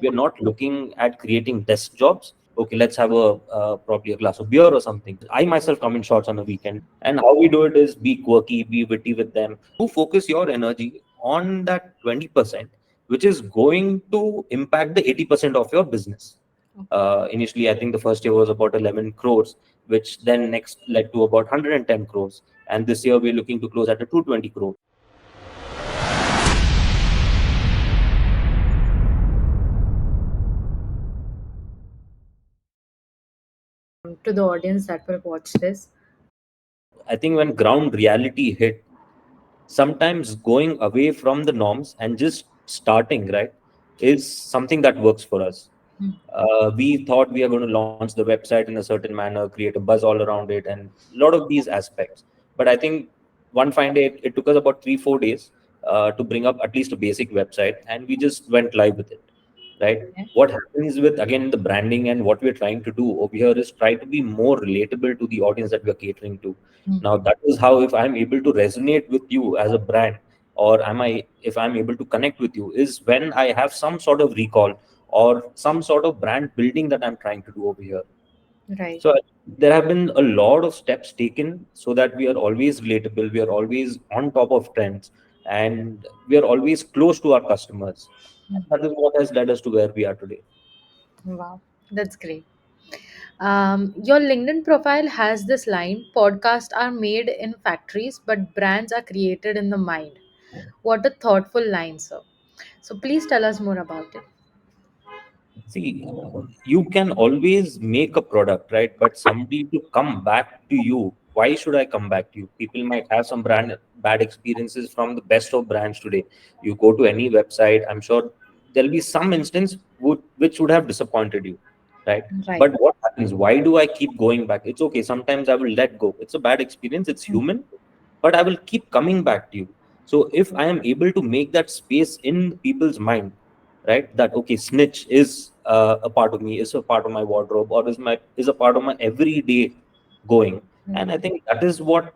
We are not looking at creating desk jobs. Okay, let's have probably a glass of beer or something. I myself come in shorts on a weekend, and how we do it is be quirky, be witty with them. You focus your energy on that 20%, which is going to impact the 80% of your business. Initially, I think the first year was about 11 crores, which then next led to about 110 crores. And this year, we're looking to close at a 220 crores. To the audience that will watch this? I think when ground reality hit, sometimes going away from the norms and just starting, right, is something that works for us. Hmm. We thought we are going to launch the website in a certain manner, create a buzz all around it, and a lot of these aspects. But I think one fine day, it took us about 3-4 days to bring up at least a basic website, and we just went live with it, right? Okay. What happens with, again, the branding and what we're trying to do over here is try to be more relatable to the audience that we're catering to. Hmm. Now, that is how, if I'm able to resonate with you as a brand, or if I'm able to connect with you, is when I have some sort of recall or some sort of brand building that I'm trying to do over here. Right. So there have been a lot of steps taken so that we are always relatable, we are always on top of trends, and we are always close to our customers. Hmm. That is what has led us to where we are today. Wow, that's great. Your LinkedIn profile has this line: podcasts are made in factories, but brands are created in the mind. What a thoughtful line, sir. So please tell us more about it. See, you can always make a product, right? But somebody to come back to you, why should I come back to you? People might have some brand bad experiences from the best of brands today. You go to any website, I'm sure there'll be some instance which would have disappointed you, right? Right. But what happens? Why do I keep going back? It's okay. Sometimes I will let go. It's a bad experience. It's Hmm. human, but I will keep coming back to you. So if I am able to make that space in people's mind, right, that okay, snitch is a part of me, is a part of my wardrobe, or is a part of my everyday going. And I Hmm. think that is what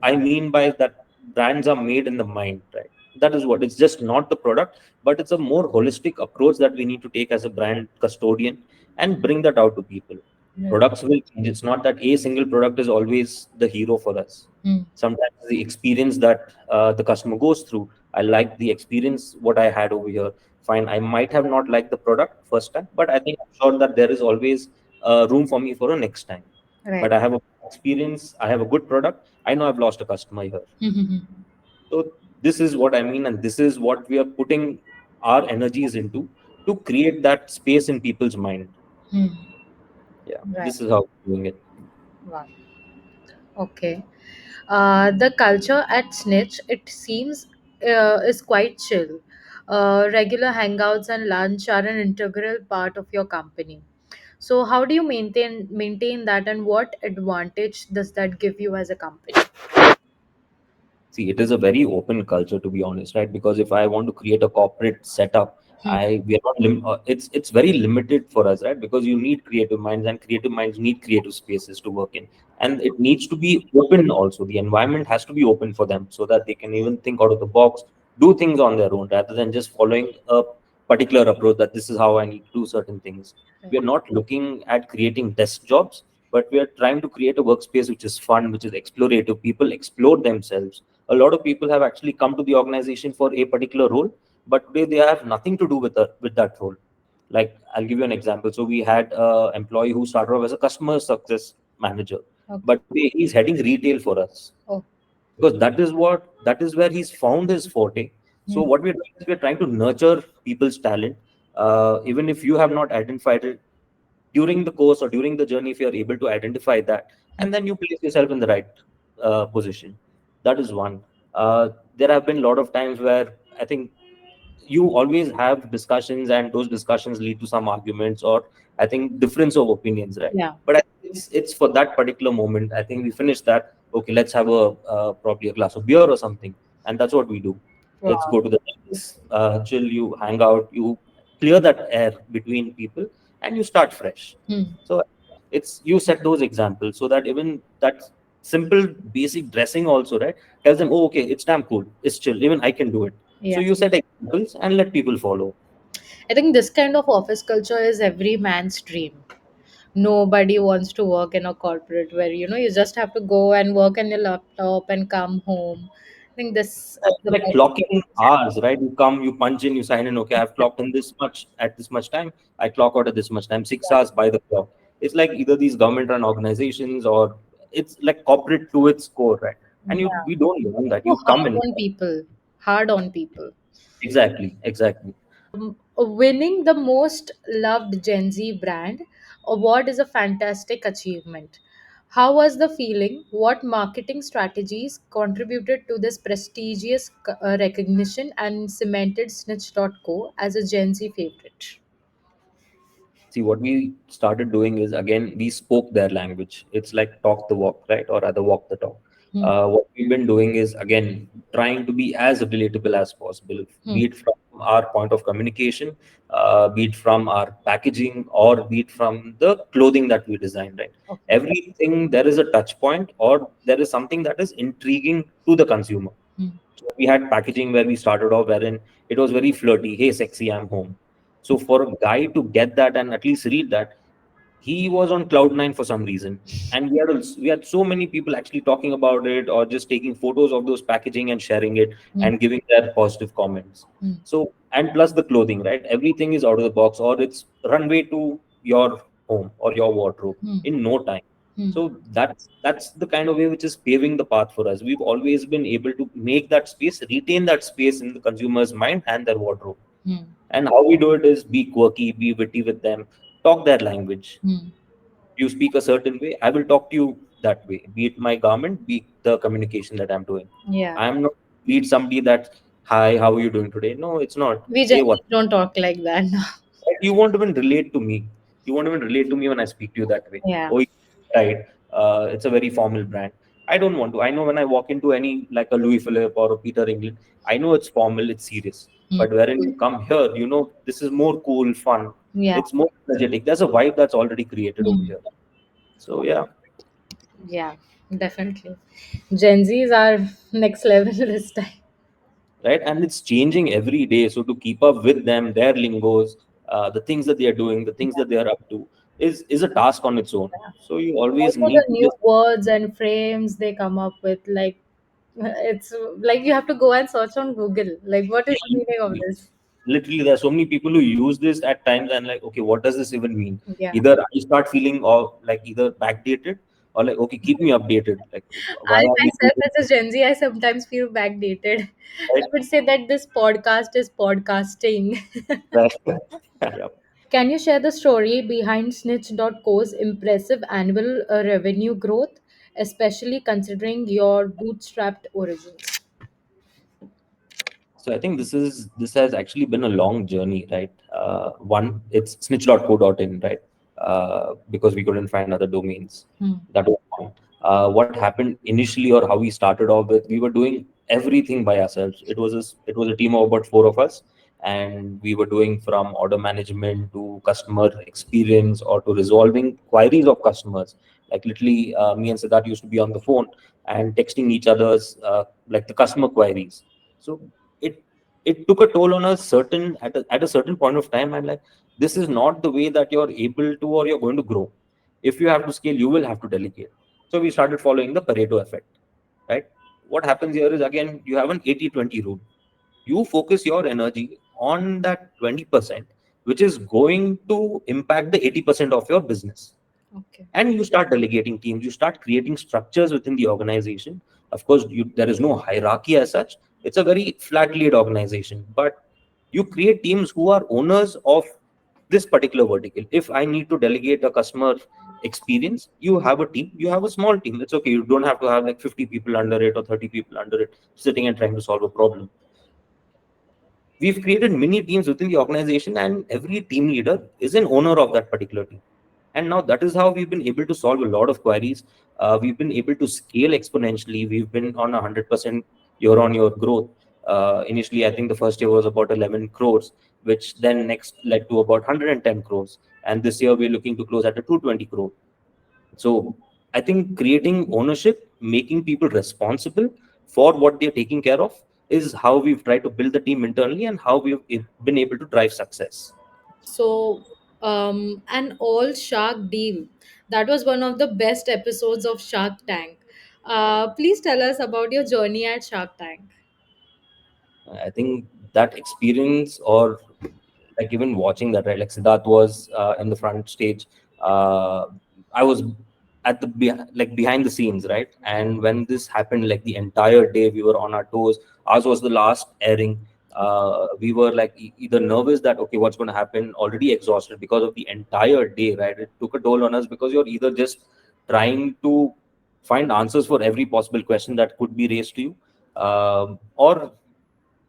I mean by that, brands are made in the mind, right? That is what, it's just not the product, but it's a more holistic approach that we need to take as a brand custodian and bring that out to people. Right. Products will change. It's not that a single product is always the hero for us. Hmm. Sometimes the experience that the customer goes through, I like the experience what I had over here. Fine, I might have not liked the product first time, but I think I'm sure that there is always room for me for a next time. Right. But I have a experience, I have a good product, I know I've lost a customer here. Hmm. So this is what I mean, and this is what we are putting our energies into, to create that space in people's mind. Hmm. Yeah, Right. this is how we're doing it. Wow. Okay. The culture at Snitch, it seems, is quite chill. Regular hangouts and lunch are an integral part of your company. So, how do you maintain that, and what advantage does that give you as a company? See, it is a very open culture, to be honest, right? Because if I want to create a corporate setup, Hmm. we are not it's very limited for us, right? Because you need creative minds, and creative minds need creative spaces to work in, and it needs to be open also. The environment has to be open for them so that they can even think out of the box, do things on their own, rather than just following a particular approach that this is how I need to do certain things. We are not looking at creating desk jobs, but we are trying to create a workspace which is fun, which is explorative. People explore themselves. A lot of people have actually come to the organization for a particular role, but today they have nothing to do with that role. Like, I'll give you an example. So we had an employee who started off as a customer success manager, Okay. but today he's heading retail for us, Oh. because that is where he's found his forte. So Hmm. what we're doing is we're trying to nurture people's talent, even if you have not identified it during the course or during the journey. If you're able to identify that, and then you place yourself in the right position, that is one. There have been a lot of times where I think you always have discussions, and those discussions lead to some arguments, or I think difference of opinions, right? Yeah. But I think it's for that particular moment. I think we finish that, okay, let's have a probably a glass of beer or something, and that's what we do. Let's Wow. go to the terrace, chill, you hang out, you clear that air between people, and you start fresh. Hmm. So it's, you set those examples so that even that simple basic dressing also, right, tells them, oh, okay, it's damn cool, it's chill, even I can do it. So Yeah. you set examples and let people follow. I think this kind of office culture is every man's dream. Nobody wants to work in a corporate where you just have to go and work on your laptop and come home. I think this is It's the like best. clocking hours, right? You come, you punch in, you sign in. Okay, I've clocked in this much at this much time. I clock out at this much time. 6 hours by the clock. It's like either these government-run organizations or it's like corporate to its core, right? And you, Yeah. we don't want that. So You come hard in. on people. Hard on people. Exactly, exactly. Winning the most loved Gen Z brand award is a fantastic achievement. How was the feeling? What marketing strategies contributed to this prestigious recognition and cemented Snitch.co as a Gen Z favorite? See, what we started doing is again, we spoke their language. It's like talk the walk, right? Or rather, walk the talk. Hmm. What we've been doing is again trying to be as relatable as possible, Hmm. be it from our point of communication, be it from our packaging, or be it from the clothing that we design, right? Okay. Everything there is a touch point, or there is something that is intriguing to the consumer. Hmm. So we had packaging where we started off wherein it was very flirty. Hey, sexy, I'm home. So for a guy to get that and at least read that, he was on cloud nine for some reason. And we had so many people actually talking about it or just taking photos of those packaging and sharing it Hmm. and giving their positive comments. Hmm. So and plus the clothing, right? Everything is out of the box or it's runway to your home or your wardrobe Hmm. in no time. Hmm. So that's the kind of way which is paving the path for us. We've always been able to make that space, retain that space in the consumer's mind and their wardrobe. Hmm. And how we do it is be quirky, be witty with them, talk their language. Hmm. You speak a certain way, I will talk to you that way, be it my garment, be it the communication that I'm doing. Yeah. I'm not meet somebody that, hi, how are you doing today? No, it's not. We Hey, Gen what? Z don't talk like that now. Like, you won't even relate to me. You won't even relate to me when I speak to you that way. Yeah. Oh, right. It's a very formal brand. I don't want to. I know when I walk into any like a Louis Philippe or a Peter England, I know it's formal, it's serious. Hmm. But wherein you come here, this is more cool, fun. Yeah. It's more energetic. There's a vibe that's already created over Hmm. here. So yeah, Yeah, definitely. Gen Zs are next level this time. right. And it's changing every day. So to keep up with them, their lingos, the things that they are doing, the things that they are up to, is a task on its own. So you always Also, need the to new just words and frames they come up with, like, it's like you have to go and search on Google. Like, what is the yeah, meaning of this? literally there are so many people who use this at times and like, okay, what does this even mean? Yeah. Either I start feeling or like either backdated or like, okay, keep me updated. Like, why I are we myself, doing as a Gen Z, I sometimes feel backdated. this? I would say that this podcast is podcasting. Right? Right. Yeah. Can you share the story behind Snitch.co's impressive annual revenue growth, especially considering your bootstrapped origins? So I think this has actually been a long journey, right? One, it's snitch.co.in, right? Because we couldn't find other domains. Hmm. That was one. What happened initially, or how we started off with, we were doing everything by ourselves. It was a team of about four of us, and we were doing from order management to customer experience or to resolving queries of customers. Like literally, me and Siddharth used to be on the phone and texting each other's like the customer queries. So it it took a toll on a certain at a certain point of time, and like this is not the way that you're able to or you're going to grow. If you have to scale, you will have to delegate. So we started following the Pareto effect, right? What happens here is again you have an 80-20 rule. You focus your energy on that 20%, which is going to impact the 80% of your business, Okay. and you start delegating teams, you start creating structures within the organization. Of course, there is no hierarchy as such. It's a very flat lead organization, but you create teams who are owners of this particular vertical. If I need to delegate a customer experience, you have a team, you have a small team. It's okay, you don't have to have like 50 people under it or 30 people under it sitting and trying to solve a problem. We've created mini teams within the organization, and every team leader is an owner of that particular team. And now that is how we've been able to solve a lot of queries. We've been able to scale exponentially. We've been on 100% year on year growth. Initially, I think the first year was about 11 crores, which then next led to about 110 crores. And this year, we're looking to close at a 220 crore. So I think creating ownership, making people responsible for what they're taking care of, is how we've tried to build the team internally and how we've been able to drive success. So, an all shark deal. That was one of the best episodes of Shark Tank. Please tell us about your journey at Shark Tank. I think that experience, or like even watching that, right? Like Siddharth was in the front stage. Uh, I was at the like behind the scenes, right? And when this happened, like the entire day we were on our toes. Ours was the last airing. We were like either nervous that okay, what's going to happen, already exhausted because of the entire day, right? It took a toll on us because you're either just trying to find answers for every possible question that could be raised to you, or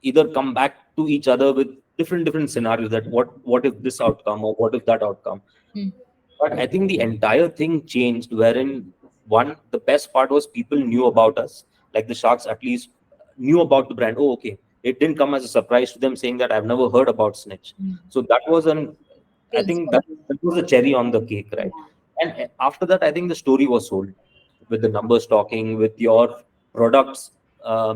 either come back to each other with different scenarios, that what if this outcome or what if that outcome. Hmm. But I think the entire thing changed, wherein one, the best part was people knew about us, like the sharks at least knew about the brand. Oh, okay, it didn't come as a surprise to them saying that I've never heard about Snitch. Hmm. So that was an, I Plus think point. that was a cherry on the cake, Yeah. right? And after that, I think the story was sold, with the numbers talking, with your products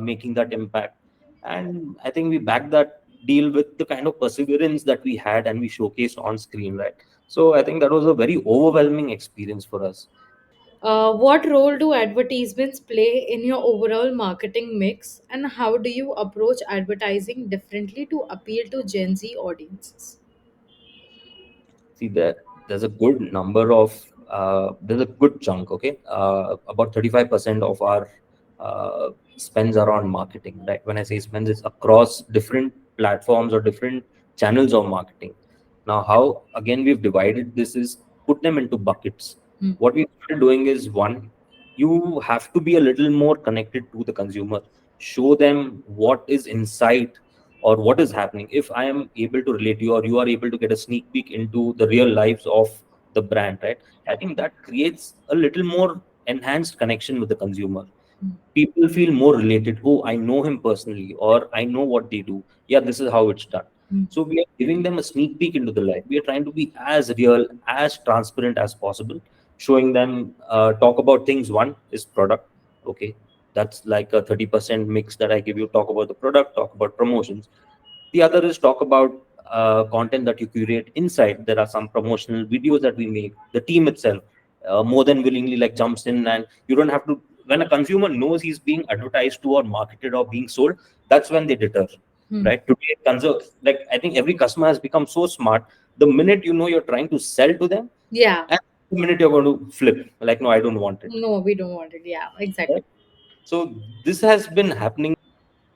making that impact. And I think we backed that deal with the kind of perseverance that we had and we showcased on screen, right? So I think that was a very overwhelming experience for us. What role do advertisements play in your overall marketing mix, and how do you approach advertising differently to appeal to Gen Z audiences? See, there's a good number of there's a good chunk, okay, about 35% of our spends are on marketing, right? When I say spends, it's across different platforms or different channels of marketing. Now, how again we've divided this is put them into buckets. Hmm. What we started doing is, one, you have to be a little more connected to the consumer, show them what is inside or what is happening. If I am able to relate to you, or you are able to get a sneak peek into the real lives of the brand, right? I think that creates a little more enhanced connection with the consumer. Hmm. People feel more related. Oh, I know him personally, or I know what they do. Yeah, this is how it's done. Hmm. So we are giving them a sneak peek into the life. We are trying to be as real, as transparent as possible, showing them, talk about things. One is product. Okay, that's like a 30% mix that I give you. Talk about the product, talk about promotions. The other is talk about content that you curate inside. There are some promotional videos that we make. The team itself more than willingly like jumps in, and you don't have to. When a consumer knows he's being advertised to or marketed or being sold, that's when they deter. Hmm. Right? Today, like I think every customer has become so smart. The minute you know you're trying to sell to them, Yeah. and the minute you're going to flip, like no, I don't want it. No, we don't want it. Yeah, exactly. Right? So this has been happening.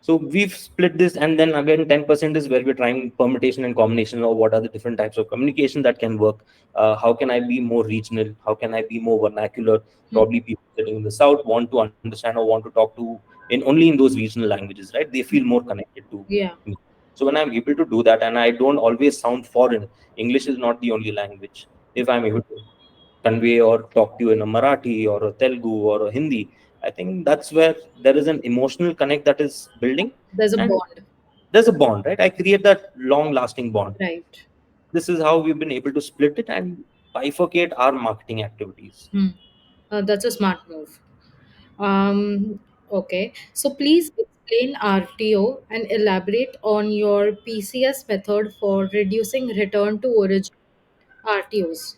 So we've split this, and then again, 10% is where we're trying permutation and combination of what are the different types of communication that can work. How can I be more regional? How can I be more vernacular? Hmm. Probably people sitting in the south want to understand or want to talk to in only in those regional languages, right? They feel more connected to Yeah. me. So when I'm able to do that, and I don't always sound foreign, English is not the only language. If I'm able to convey or talk to you in a Marathi or a Telugu or a Hindi, I think that's where there is an emotional connect that is building, There's a and bond. there's a bond, right? I create that long lasting bond. Right. This is how we've been able to split it and bifurcate our marketing activities. Hmm. That's a smart move. Okay. So please explain RTO and elaborate on your PCS method for reducing return to origin RTOs.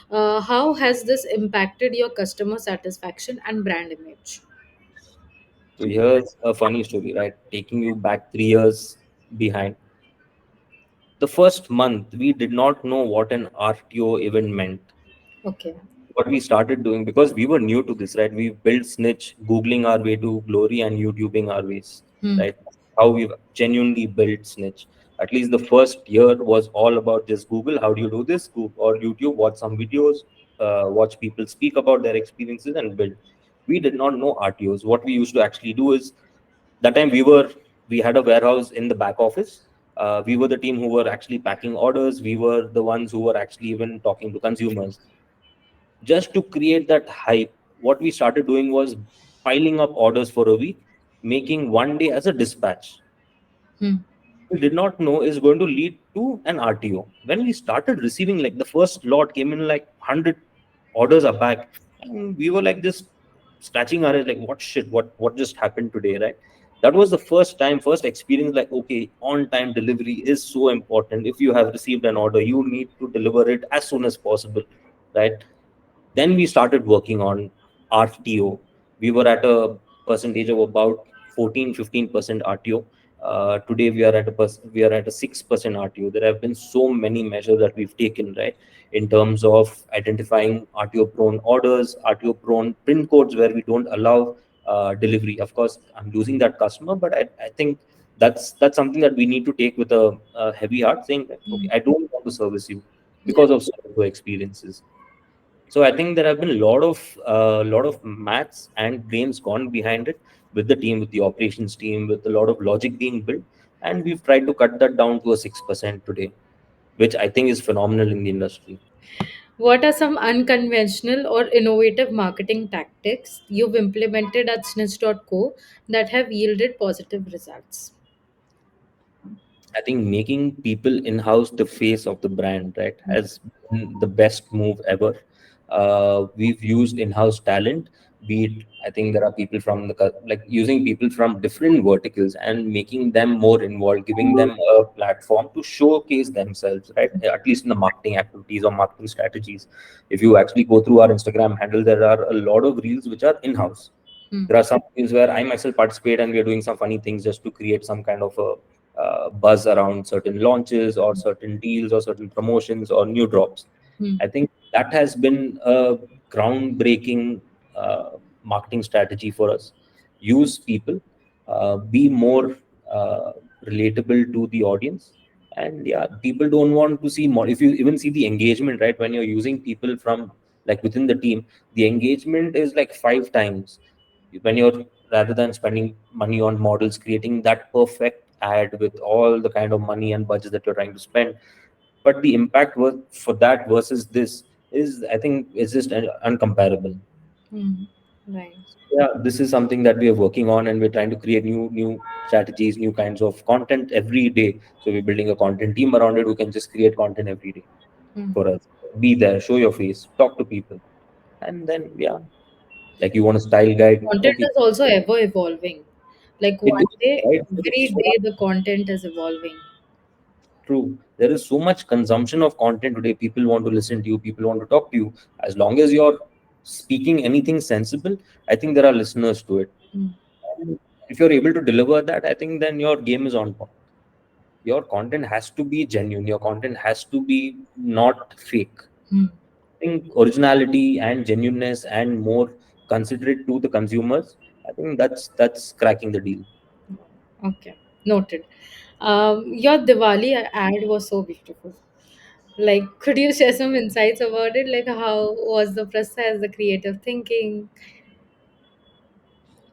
How has this impacted your customer satisfaction and brand image? So here's a funny story, right? Taking you back 3 years behind. The first month, we did not know what an RTO even meant. Okay. What we started doing, because we were new to this, right? We built Snitch, Googling our way to glory and YouTubing our ways, Hmm. right? How we've genuinely built Snitch. At least the first year was all about just Google. How do you do this? Google or YouTube, watch some videos, watch people speak about their experiences and build. We did not know RTOs. What we used to actually do is, that time we had a warehouse in the back office. We were the team who were actually packing orders. We were the ones who were actually even talking to consumers. Just to create that hype, what we started doing was piling up orders for a week, making one day as a dispatch. Hmm. We did not know is going to lead to an RTO. When we started receiving, like the first lot came in like 100 orders are back, and we were like just scratching our head, like what shit, what just happened today, right? That was the first time, first experience, like, okay, on time delivery is so important. If you have received an order, you need to deliver it as soon as possible, right? Then we started working on RTO. We were at a percentage of about 14-15% RTO. Today we are at we are at a 6% RTO. There have been so many measures that we've taken, right, in terms of identifying RTO prone orders, RTO prone pin codes where we don't allow delivery. Of course, I'm losing that customer, but I think that's something that we need to take with a heavy heart, saying that okay, Mm. I don't want to service you Yeah. because of so experiences. So I think there have been a lot of maths and brains gone behind it with the team, with the operations team, with a lot of logic being built, and we've tried to cut that down to a 6% today, which I think is phenomenal in the industry. What are some unconventional or innovative marketing tactics you've implemented at snitch.co that have yielded positive results? I think making people in-house the face of the brand, right, has been the best move ever. We've used in-house talent, be it, I think there are people from like using people from different verticals and making them more involved, giving them a platform to showcase themselves, right? At least in the marketing activities or marketing strategies. If you actually go through our Instagram handle, there are a lot of reels which are in-house. Hmm. There are some things where I myself participate and we are doing some funny things just to create some kind of a buzz around certain launches or certain deals or certain promotions or new drops. Hmm. I think that has been a groundbreaking marketing strategy for us. Use people, be more uh, relatable to the audience. And yeah, people don't want to see more. If you even see the engagement, right, when you're using people from like within the team, the engagement is like 5 times when you're, rather than spending money on models, creating that perfect ad with all the kind of money and budget that you're trying to spend. But the impact was for that versus this is, I think, is just uncomparable. Hmm. Right. Yeah, this is something that we are working on, and we're trying to create new strategies, new kinds of content every day. So we're building a content team around it who can just create content every day Hmm. for us. Be there, show your face, talk to people, and then yeah, like you want a style guide, Content okay. is also ever evolving. Like It one is, day, right? There is every so day, the content is evolving. true. There is so much consumption of content today. People want to listen to you. People want to talk to you. As long as you're speaking anything sensible, I think there are listeners to it. Hmm. And if you're able to deliver that, I think then your game is on point. Your content has to be genuine. Your content has to be not fake. Hmm. I think originality and genuineness and more considerate to the consumers. I think that's cracking the deal. Okay, noted. Your Diwali ad was so beautiful. Like, could you share some insights about it? Like, how was the process, the creative thinking?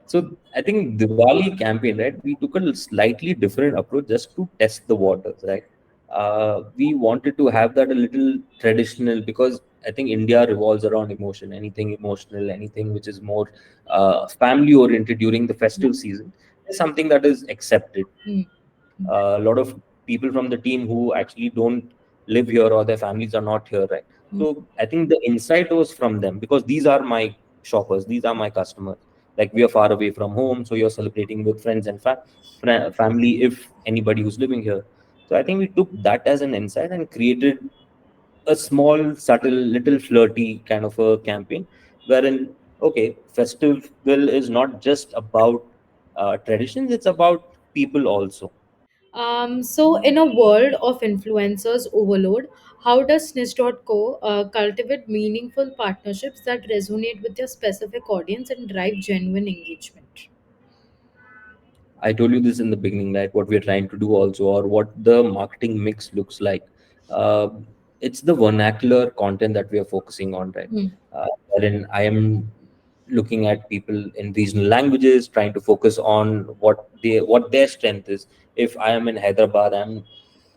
So I think Diwali campaign, right? We took a slightly different approach just to test the waters, right? We wanted to have that a little traditional because I think India revolves around emotion. Anything emotional, anything which is more family oriented during the festive season is something that is accepted. Hmm. A lot of people from the team who actually don't live here or their families are not here, right? Hmm. So I think the insight was from them because these are my shoppers, these are my customers. Like we are far away from home, so you're celebrating with friends and family, if anybody who's living here. So I think we took that as an insight and created a small, subtle, little flirty kind of a campaign, wherein okay, festival is not just about traditions; it's about people also. So, in a world of influencers overload, how does Snitch.co cultivate meaningful partnerships that resonate with your specific audience and drive genuine engagement? I told you this in the beginning, right? What we're trying to do also, or what the marketing mix looks like. Uh, it's the vernacular content that we are focusing on, right? Hmm. Wherein I am looking at people in regional languages, trying to focus on what their strength is. If I am in Hyderabad, I'm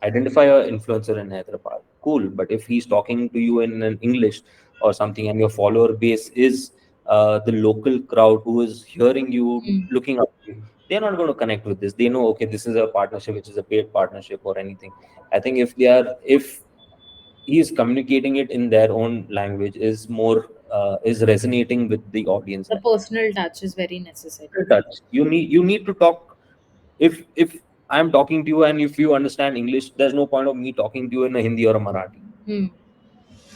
identify a influencer in Hyderabad. Cool, but if he's talking to you in an English or something, and your follower base is the local crowd who is hearing you, Hmm. looking up to you, they're not going to connect with this. They know, okay, this is a partnership, which is a paid partnership or anything. I think if he is communicating it in their own language, is more is resonating with the audience. The personal touch is very necessary. Touch. You need to talk. If I'm talking to you and if you understand English, there's no point of me talking to you in a Hindi or a Marathi, Hmm.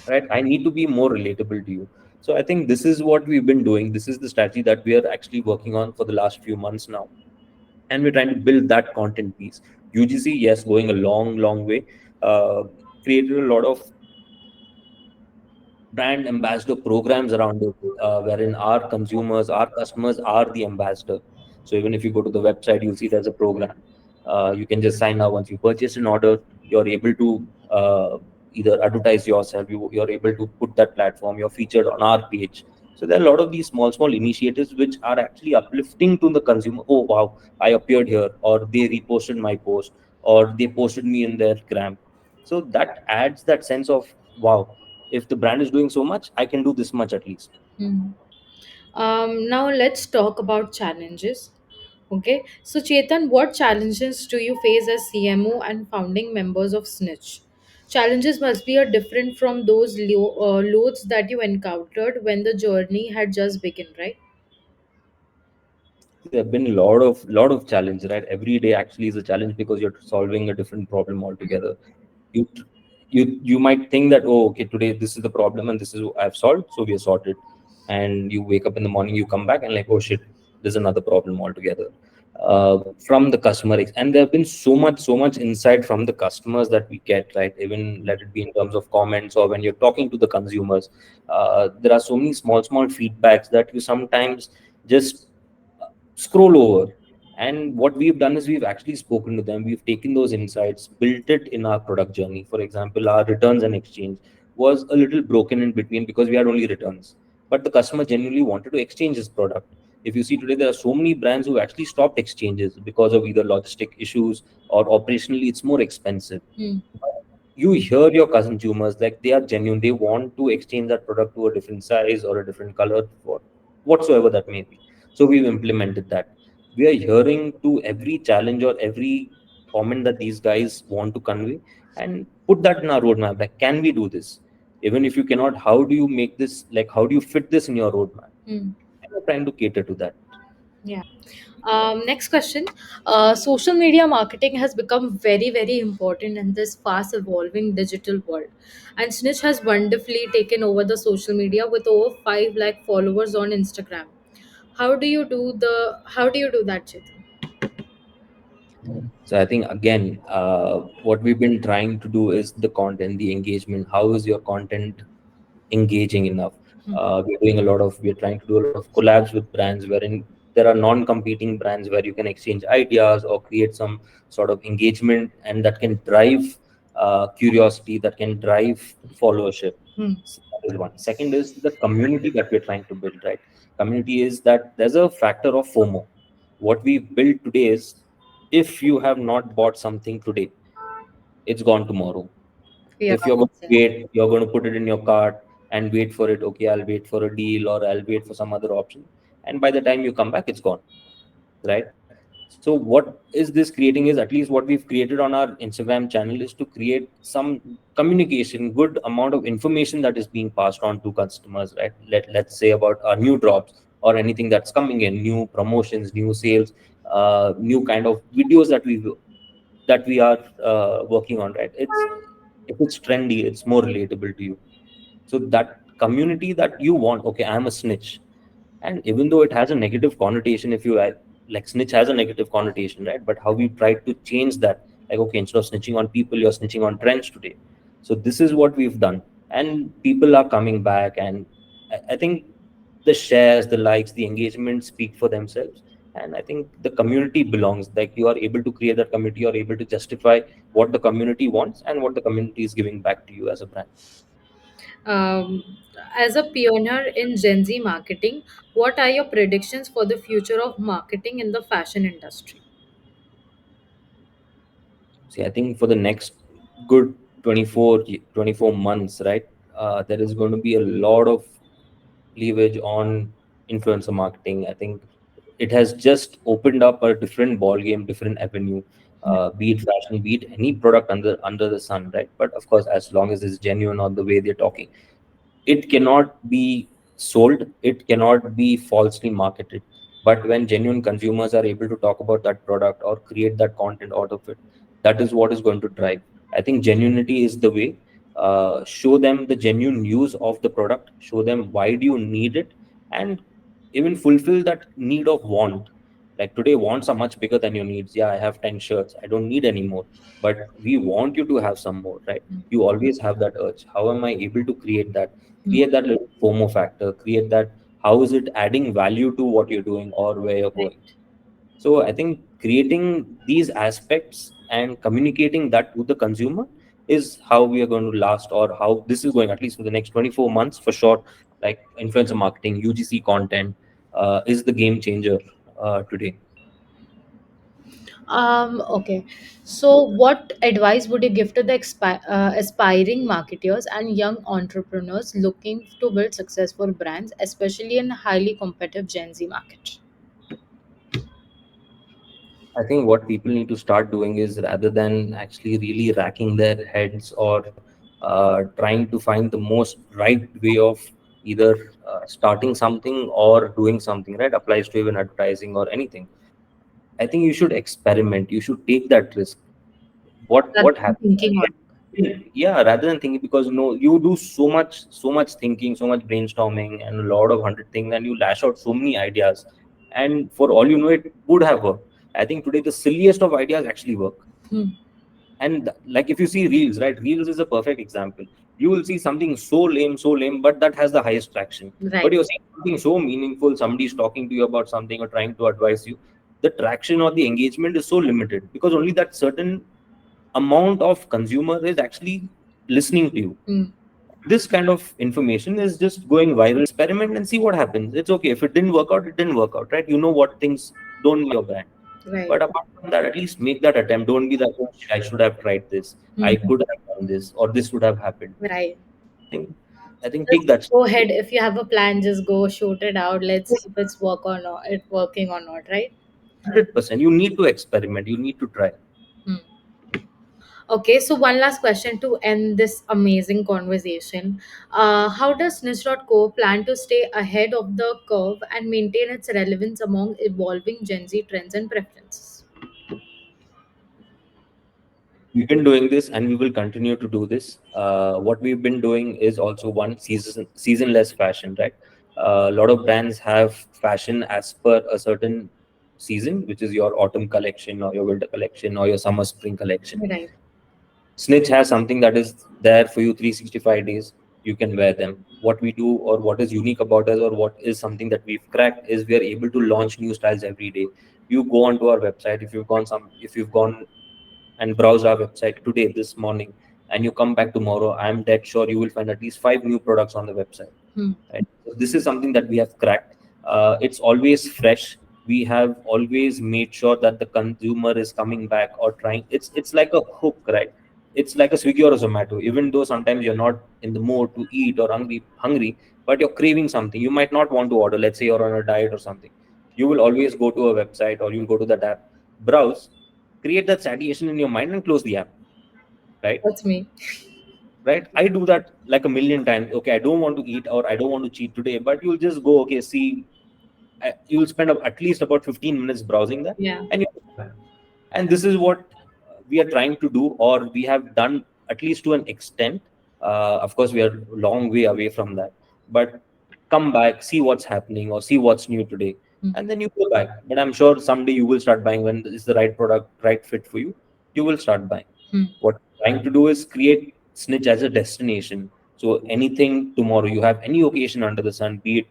right? I need to be more relatable to you. So I think this is what we've been doing. This is the strategy that we are actually working on for the last few months now, and we're trying to build that content piece. UGC, yes, going a long way. uh, Created a lot of brand ambassador programs around it, wherein our consumers, our customers are the ambassador. So even if you go to the website, you'll see there's a program. You can just sign up once you purchase an order. You're able to either advertise yourself. You're able to put that platform. You're featured on our page. So there are a lot of these small initiatives which are actually uplifting to the consumer. Oh wow, I appeared here, or they reposted my post, or they posted me in their gram. So that adds that sense of wow, if the brand is doing so much, I can do this much at least. Hmm. Now let's talk about challenges. Okay, so Chetan, what challenges do you face as CMO and founding members of Snitch? Challenges must be a different from those loads that you encountered when the journey had just begun, right? There have been a lot of challenge, right? Every day actually is a challenge because you're solving a different problem altogether. you you might think that, oh, okay, today this is the problem and this is what I've solved, so we are sorted. And you wake up in the morning, you come back and like, oh shit, there's another problem altogether. From the and there have been so much insight from the customers that we get, right? Even let it be in terms of comments or when you're talking to the consumers. There are so many small feedbacks that you sometimes just scroll over. And what we've done is we've actually spoken to them. We've taken those insights, built it in our product journey. For example, our returns and exchange was a little broken in between because we had only returns, but the customer genuinely wanted to exchange his product. If you see today, there are so many brands who actually stopped exchanges because of either logistic issues or operationally it's more expensive. Hmm. You hear your consumers, like they are genuine, they want to exchange that product to a different size or a different color, whatsoever that may be. So we've implemented that. We are hearing to every challenge or every comment that these guys want to convey, and put that in our roadmap, like can we do this? Even if you cannot, how do you make this, like how do you fit this in your roadmap? Hmm. And we're trying to cater to that. Yeah. Next question. Social media marketing has become very important in this fast evolving digital world. And Snitch has wonderfully taken over the social media with over 5 lakh followers on Instagram. How do you do that, Chetan? So I think again, what we've been trying to do is the content, the engagement. How is your content engaging enough? We're trying to do a lot of collabs with brands wherein there are non-competing brands where you can exchange ideas or create some sort of engagement, and that can drive curiosity, that can drive followership. Hmm. So that is one. Second is the community that we're trying to build, right? Community is that there's a factor of FOMO. What we build today is, if you have not bought something today, it's gone tomorrow. Yeah. If you're going to wait, you're going to put it in your cart and wait for it. Okay, I'll wait for a deal or I'll wait for some other option. And by the time you come back, it's gone, right? So what is this creating is, at least what we've created on our Instagram channel, is to create some communication, good amount of information that is being passed on to customers, right? Let's say about our new drops or anything that's coming in, new promotions, new sales, new kind of videos that we are working on, right? It's, if it's trendy, it's more relatable to you. So that community that you want, okay, I'm a snitch. And even though it has a negative connotation, if you like, snitch has a negative connotation, right? But how we tried to change that, like, okay, instead of snitching on people, you're snitching on trends today. So this is what we've done, and people are coming back. And I think the shares, the likes, the engagement speak for themselves. And I think the community belongs, like you are able to create that community, you're able to justify what the community wants and what the community is giving back to you as a brand. Um, as a pioneer in Gen Z marketing, what are your predictions for the future of marketing in the fashion industry? See, I think for the next good 24 months, right, there is going to be a lot of leverage on influencer marketing. I think it has just opened up a different ball game, different avenue, be it fashion, be it any product under the sun, right? But of course, as long as it's genuine on the way they're talking, it cannot be sold, it cannot be falsely marketed. But when genuine consumers are able to talk about that product or create that content out of it, that is what is going to drive. I think genuinity is the way. Show them the genuine use of the product, show them why do you need it, and even fulfill that need of want. Like today, wants are much bigger than your needs. Yeah, I have 10 shirts, I don't need any more. But we want you to have some more, right? You always have that urge. How am I able to create that? Hmm. Create that little FOMO factor, create that how is it adding value to what you're doing or where you're going. Right. So I think creating these aspects and communicating that to the consumer is how we are going to last, or how this is going, at least for the next 24 months for sure. Like influencer marketing, UGC content is the game changer today. Okay. So, what advice would you give to the aspiring marketers and young entrepreneurs looking to build successful brands, especially in a highly competitive Gen Z market? I think what people need to start doing is, rather than actually really racking their heads or trying to find the most right way of either starting something or doing something, right? Applies to even advertising or anything. I think you should experiment. You should take that risk. Rather What than happens? thinking on. Yeah, rather than thinking, because no, you do so much thinking, so much brainstorming, and a lot of hundred things, and you lash out so many ideas, and for all you know, it would have worked. I think today the silliest of ideas actually work. Hmm. And like if you see reels, right? Reels is a perfect example. You will see something so lame, but that has the highest traction. But Right. you're seeing something so meaningful, somebody's talking to you about something or trying to advise you. The traction or the engagement is so limited because only that certain amount of consumer is actually listening to you. Hmm. This kind of information is just going viral. Experiment and see what happens. It's okay. If it didn't work out, it didn't work out, right? You know what things don't your brand. Right. But apart from that, at least make that attempt. Don't be that, "Oh, shit, I should have tried this. I Hmm. could have done this, or this would have happened." Right. I think, I think take Just that go ahead. If you have a plan, just go shoot it out. Let's see if it's working or not, right? 100%. You need to experiment. You need to try. Hmm. Okay, so one last question to end this amazing conversation. How does Snitch.co plan to stay ahead of the curve and maintain its relevance among evolving Gen Z trends and preferences? We've been doing this and we will continue to do this. What we've been doing is also one seasonless fashion, right? A lot of brands have fashion as per a certain season, which is your autumn collection or your winter collection or your summer spring collection. Right. Snitch has something that is there for you 365 days. You can wear them. What we do, or what is unique about us, or what is something that we've cracked, is we are able to launch new styles every day. You go onto our website, if you've gone and browse our website today, this morning, and you come back tomorrow, I'm dead sure you will find at least five new products on the website. Hmm. Right? So this is something that we have cracked. It's always fresh. We have always made sure that the consumer is coming back or trying. It's like a hook, right? It's like a Swiggy or a Zomato. Even though sometimes you're not in the mood to eat or hungry, but you're craving something. You might not want to order. Let's say you're on a diet or something. You will always go to a website or you'll go to that app, browse, create that satiation in your mind, and close the app. Right? That's me. Right, I do that like a million times. Okay, I don't want to eat or I don't want to cheat today, but you'll just go, okay, see, you'll spend at least about 15 minutes browsing that, Yeah. and and this is what we are trying to do, or we have done, at least to an extent. Of course we are a long way away from that, but come back, see what's happening or see what's new today, Hmm. and then you go back. But I'm sure someday you will start buying when it's the right product, right fit for you. You will start buying. Hmm. What we're trying to do is create Snitch as a destination. So anything tomorrow, you have any occasion under the sun, be it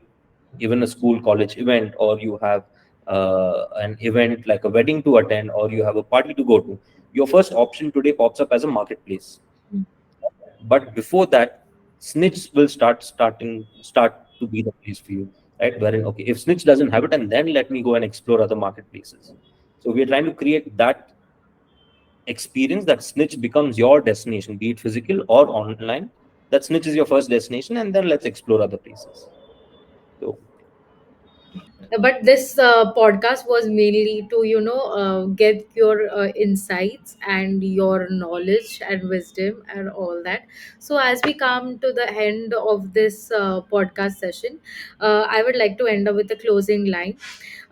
even a school, college event, or you have an event like a wedding to attend, or you have a party to go to, your first option today pops up as a marketplace. Hmm. But before that, Snitch will start to be the place for you, right? Wherein, okay, if Snitch doesn't have it, and then let me go and explore other marketplaces. So we are trying to create that experience, that Snitch becomes your destination, be it physical or online. That Snitch is your first destination, and then let's explore other places. So But this podcast was mainly to get your insights and your knowledge and wisdom and all that. So as we come to the end of this podcast session, I would like to end up with a closing line.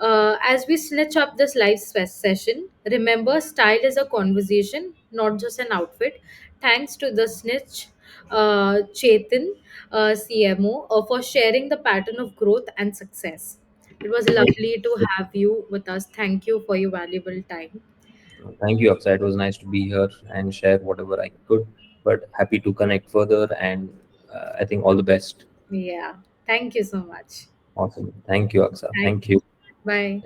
As we snitch up this live session, remember, style is a conversation, not just an outfit. Thanks to the snitch, Chetan, CMO, for sharing the pattern of growth and success. It was lovely to have you with us. Thank you for your valuable time. Thank you, Aksa. It was nice to be here and share whatever I could, but happy to connect further. And I think all the best. Yeah. Thank you so much. Awesome. Thank you, Aksa. Thank Thank you. you. Bye.